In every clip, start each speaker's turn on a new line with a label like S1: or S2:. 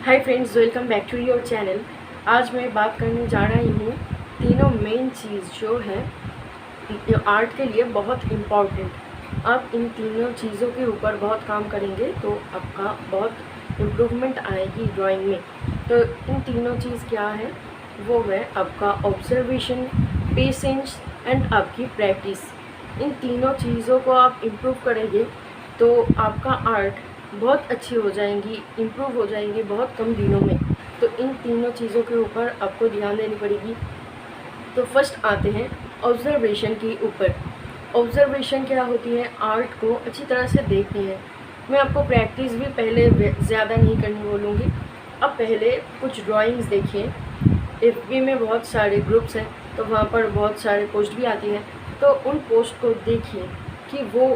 S1: Hi friends, welcome back to your channel. आज मैं बात करने जा रही हूँ तीनों मेन चीज़ जो है आर्ट के लिए बहुत इम्पॉर्टेंट। आप इन तीनों चीज़ों के ऊपर बहुत काम करेंगे तो आपका बहुत इम्प्रूवमेंट आएगी ड्राइंग में। तो इन तीनों चीज़ क्या है, वो है आपका ऑब्जर्वेशन, पेशेंस एंड आपकी प्रैक्टिस। इन तीनों चीज़ों को आप इम्प्रूव करेंगे तो आपका आर्ट बहुत अच्छी हो जाएंगी, इम्प्रूव हो जाएंगी बहुत कम दिनों में। तो इन तीनों चीज़ों के ऊपर आपको ध्यान देनी पड़ेगी। तो फर्स्ट आते हैं ऑब्जर्वेशन के ऊपर। ऑब्जर्वेशन क्या होती है, आर्ट को अच्छी तरह से देखनी है। मैं आपको प्रैक्टिस भी पहले ज़्यादा नहीं करनी बोलूँगी। अब पहले कुछ ड्राइंग्स देखिए। एफबी में बहुत सारे ग्रुप्स हैं तो वहाँ पर बहुत सारे पोस्ट भी आती हैं, तो उन पोस्ट को देखिए कि वो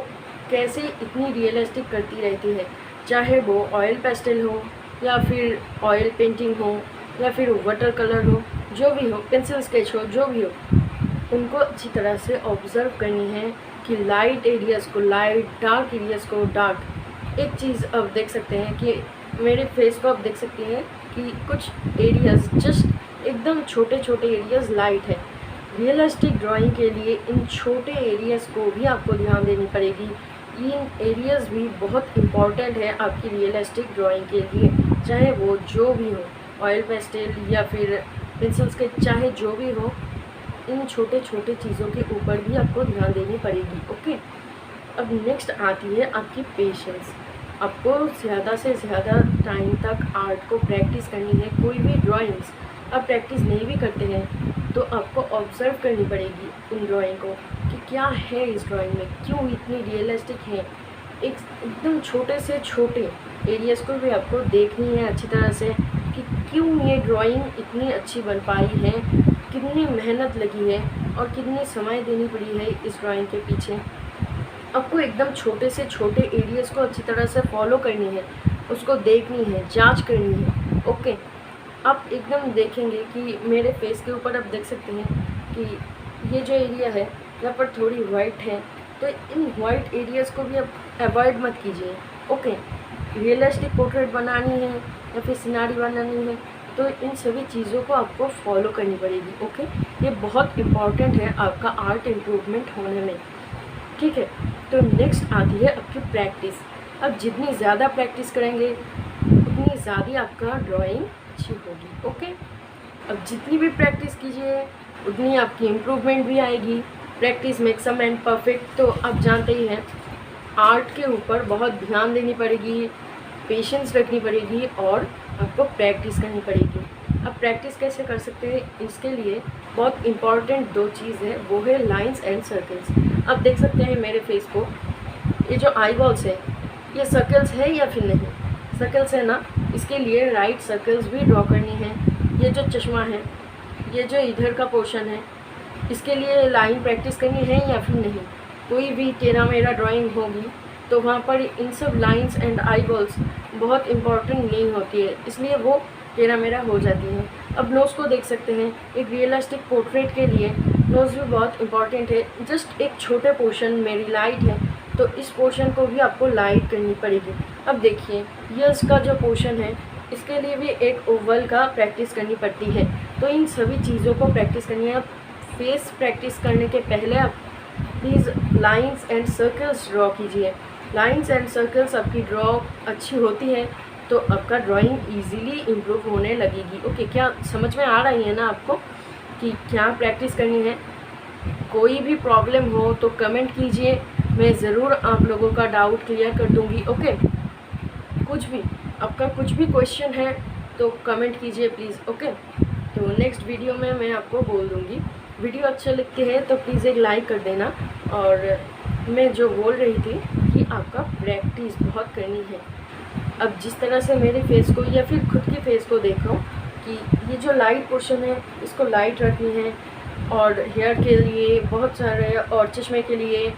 S1: कैसे इतनी रियलिस्टिक करती रहती है। चाहे वो ऑयल पेस्टल हो या फिर ऑयल पेंटिंग हो या फिर वाटर कलर हो, जो भी हो, पेंसिल स्केच हो, जो भी हो, उनको अच्छी तरह से ऑब्ज़र्व करनी है कि लाइट एरियाज़ को लाइट, डार्क एरियाज़ को डार्क। एक चीज़ अब देख सकते हैं कि मेरे फेस को आप देख सकते हैं कि कुछ एरियाज़ जस्ट एकदम छोटे छोटे एरियाज़ लाइट है। रियलिस्टिक ड्राइंग के लिए इन छोटे एरियाज़ को भी आपको ध्यान देनी पड़ेगी। इन एरियाज़ भी बहुत इम्पॉर्टेंट है आपकी रियलिस्टिक ड्राइंग के लिए, चाहे वो जो भी हो, ऑयल पेस्टल या फिर पेंसिल स्केच, चाहे जो भी हो। इन छोटे छोटे चीज़ों के ऊपर भी आपको ध्यान देनी पड़ेगी। ओके, अब नेक्स्ट आती है आपकी पेशेंस। आपको ज़्यादा से ज़्यादा टाइम तक आर्ट को प्रैक्टिस करनी है। कोई भी ड्राइंग्स आप प्रैक्टिस नहीं भी करते हैं तो आपको ऑब्ज़र्व करनी पड़ेगी उन ड्राइंग को कि क्या है इस ड्राइंग में, क्यों इतनी रियलिस्टिक है। एकदम छोटे से छोटे एरियाज़ को भी आपको देखनी है अच्छी तरह से कि क्यों ये ड्राइंग इतनी अच्छी बन पाई है, कितनी मेहनत लगी है और कितनी समय देनी पड़ी है इस ड्राइंग के पीछे। आपको एकदम छोटे से छोटे एरियाज़ को अच्छी तरह से फॉलो करनी है, उसको देखनी है, जांच करनी है। ओके, आप एकदम देखेंगे कि मेरे फेस के ऊपर आप देख सकते हैं कि ये जो एरिया है यहाँ पर थोड़ी वाइट है, तो इन वाइट एरियाज़ को भी आप अवॉइड मत कीजिए। ओके, रियलिस्टिक पोर्ट्रेट बनानी है या फिर सिनारी बनानी है तो इन सभी चीज़ों को आपको फॉलो करनी पड़ेगी। ओके, ये बहुत इम्पॉर्टेंट है आपका आर्ट इम्प्रूवमेंट होने में। ठीक है, तो नेक्स्ट आती है आपकी प्रैक्टिस। अब जितनी ज़्यादा प्रैक्टिस करेंगे उतनी ज़्यादा आपका ड्राइंग अच्छी होगी। ओके, अब जितनी भी प्रैक्टिस कीजिए उतनी आपकी इम्प्रूवमेंट भी आएगी। Practice makes a man perfect, तो आप जानते ही हैं आर्ट के ऊपर बहुत ध्यान देनी पड़ेगी, पेशेंस रखनी पड़ेगी और आपको प्रैक्टिस करनी पड़ेगी। अब प्रैक्टिस कैसे कर सकते हैं, इसके लिए बहुत इम्पॉर्टेंट दो चीज़ है, वो है लाइंस एंड सर्कल्स। आप देख सकते हैं मेरे फेस को, ये जो आई बॉल्स है ये सर्कल्स है या फिर नहीं, सर्कल्स है ना, इसके लिए राइट सर्कल्स भी ड्रॉ करनी है। ये जो चश्मा है, ये जो इधर का पोर्शन है, इसके लिए लाइन प्रैक्टिस करनी है या फिर नहीं। कोई भी टेढ़ा मेढ़ा ड्राइंग होगी तो वहाँ पर इन सब लाइंस एंड आई बॉल्स बहुत इम्पॉर्टेंट नहीं होती है, इसलिए वो टेढ़ा मेढ़ा हो जाती है। अब नोज़ को देख सकते हैं, एक रियलिस्टिक पोर्ट्रेट के लिए नोज़ भी बहुत इम्पॉर्टेंट है। जस्ट एक छोटे पोर्शन मेरी लाइट है तो इस पोर्शन को भी आपको लाइट करनी पड़ेगी। अब देखिए ईयर्स का जो पोर्शन है इसके लिए भी एक ओवल का प्रैक्टिस करनी पड़ती है। तो इन सभी चीज़ों को प्रैक्टिस करनी है। फेस प्रैक्टिस करने के पहले आप please lines and circles draw कीजिए। लाइंस एंड सर्कल्स आपकी ड्रॉ अच्छी होती है तो आपका ड्राइंग इजीली इम्प्रूव होने लगेगी। ओके, क्या समझ में आ रही है ना आपको कि क्या प्रैक्टिस करनी है। कोई भी प्रॉब्लम हो तो कमेंट कीजिए, मैं ज़रूर आप लोगों का डाउट क्लियर कर दूँगी। ओके, कुछ भी आपका कुछ भी क्वेश्चन है तो कमेंट कीजिए प्लीज़। ओके, तो नेक्स्ट वीडियो में मैं आपको बोल दूँगी। वीडियो अच्छा लगती है तो प्लीज़ एक लाइक कर देना। और मैं जो बोल रही थी कि आपका प्रैक्टिस बहुत करनी है। अब जिस तरह से मेरे फेस को या फिर खुद के फेस को देखो कि ये जो लाइट पोर्शन है इसको लाइट रखनी है, और हेयर के लिए बहुत सारे, और चश्मे के लिए,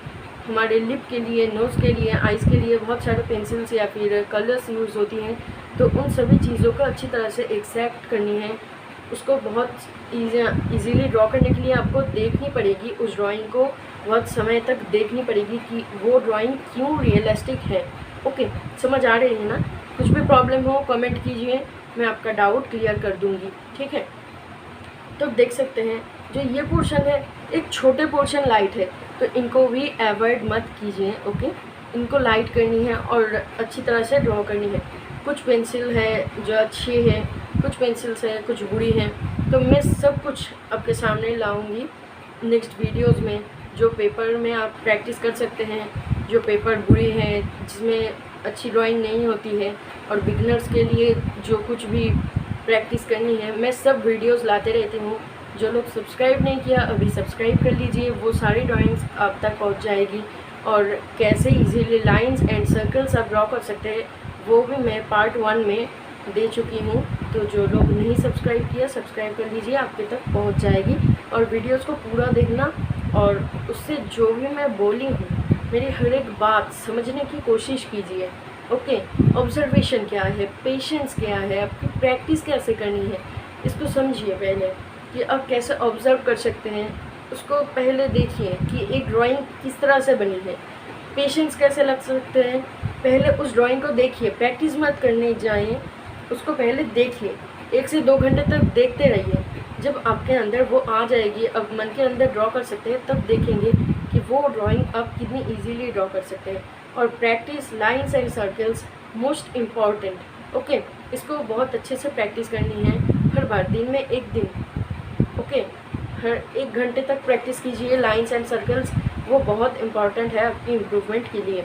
S1: हमारे लिप के लिए, नोज़ के लिए, आइज़ के लिए बहुत सारे पेंसिल्स या फिर कलर्स यूज़ होती हैं। तो उन सभी चीज़ों को अच्छी तरह से एक्सेप्ट करनी है। उसको बहुत इजीली ड्रॉ करने के लिए आपको देखनी पड़ेगी, उस ड्राइंग को बहुत समय तक देखनी पड़ेगी कि वो ड्राइंग क्यों रियलिस्टिक है। ओके, समझ आ रही है ना। कुछ भी प्रॉब्लम हो कमेंट कीजिए, मैं आपका डाउट क्लियर कर दूँगी, ठीक है। तो देख सकते हैं जो ये पोर्शन है एक छोटे पोर्शन लाइट है, तो इनको भी अवॉइड मत कीजिए, ओके। इनको लाइट करनी है और अच्छी तरह से ड्रॉ करनी है। कुछ पेंसिल है जो अच्छी है, कुछ पेंसिल्स है कुछ बुरी हैं, तो मैं सब कुछ आपके सामने लाऊंगी नेक्स्ट वीडियोस में। जो पेपर में आप प्रैक्टिस कर सकते हैं, जो पेपर बुरी है जिसमें अच्छी ड्राइंग नहीं होती है, और बिगनर्स के लिए जो कुछ भी प्रैक्टिस करनी है, मैं सब वीडियोस लाते रहती हूँ। जो लोग सब्सक्राइब नहीं किया अभी सब्सक्राइब कर लीजिए, वो सारी ड्राइंग्स आप तक पहुँच जाएगी। और कैसे इजीली लाइंस एंड सर्कल्स आप ड्रॉ कर सकते हैं वो भी मैं पार्ट 1 में दे चुकी हूँ। तो जो लोग नहीं सब्सक्राइब किया सब्सक्राइब कर लीजिए, आपके तक पहुँच जाएगी। और वीडियोस को पूरा देखना और उससे जो भी मैं बोली हूँ मेरी हर एक बात समझने की कोशिश कीजिए, ओके। ऑब्जर्वेशन क्या है, पेशेंस क्या है, आपकी प्रैक्टिस कैसे करनी है, इसको समझिए पहले कि आप कैसे ऑब्ज़र्व कर सकते हैं। उसको पहले देखिए कि एक ड्राइंग किस तरह से बनी है, पेशेंस कैसे लग सकते हैं। पहले उस ड्राइंग को देखिए, प्रैक्टिस मत करने जाइए, उसको पहले देखिए, 1 से 2 घंटे तक देखते रहिए। जब आपके अंदर वो आ जाएगी, अब मन के अंदर ड्रॉ कर सकते हैं, तब देखेंगे कि वो ड्राइंग आप कितनी इजीली ड्रॉ कर सकते हैं। और practice lines and circles most important, okay. इसको बहुत अच्छे से प्रैक्टिस करनी है हर बार, दिन में 1 दिन, ओके। हर 1 घंटे तक प्रैक्टिस कीजिए लाइंस एंड सर्कल्स, वो बहुत इम्पॉर्टेंट है आपकी इम्प्रूवमेंट के लिए,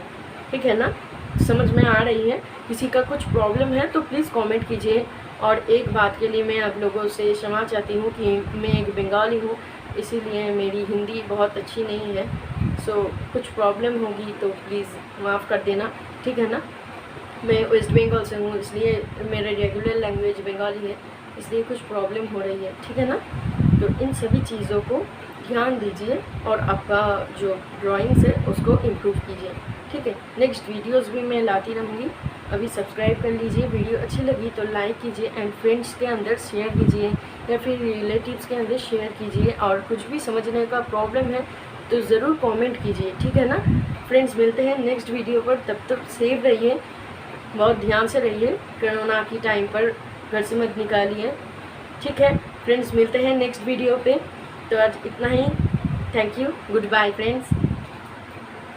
S1: ठीक है ना। समझ में आ रही है? किसी का कुछ प्रॉब्लम है तो प्लीज़ कमेंट कीजिए। और एक बात के लिए मैं आप लोगों से क्षमा चाहती हूँ कि मैं एक बंगाली हूँ, इसीलिए मेरी हिंदी बहुत अच्छी नहीं है। सो कुछ प्रॉब्लम होगी तो प्लीज़ माफ़ कर देना, ठीक है ना। मैं वेस्ट बंगाल से हूँ, इसलिए मेरा रेगुलर लैंग्वेज बंगाली है, इसलिए कुछ प्रॉब्लम हो रही है, ठीक है ना। तो इन सभी चीज़ों को ध्यान दीजिए और आपका जो ड्राइंग्स है उसको इम्प्रूव कीजिए, ठीक है। नेक्स्ट वीडियोस भी मैं लाती रहूँगी। अभी सब्सक्राइब कर लीजिए, वीडियो अच्छी लगी तो लाइक कीजिए एंड फ्रेंड्स के अंदर शेयर कीजिए या फिर रिलेटिव्स के अंदर शेयर कीजिए। और कुछ भी समझने का प्रॉब्लम है तो ज़रूर कमेंट कीजिए, ठीक है ना। फ्रेंड्स मिलते हैं नेक्स्ट वीडियो पर, तब तक सेफ रहिए, बहुत ध्यान से रहिए, कोरोना की टाइम पर घर से मत निकालिए, ठीक है। फ्रेंड्स मिलते हैं नेक्स्ट वीडियो पे, तो आज इतना ही। Thank you, goodbye friends.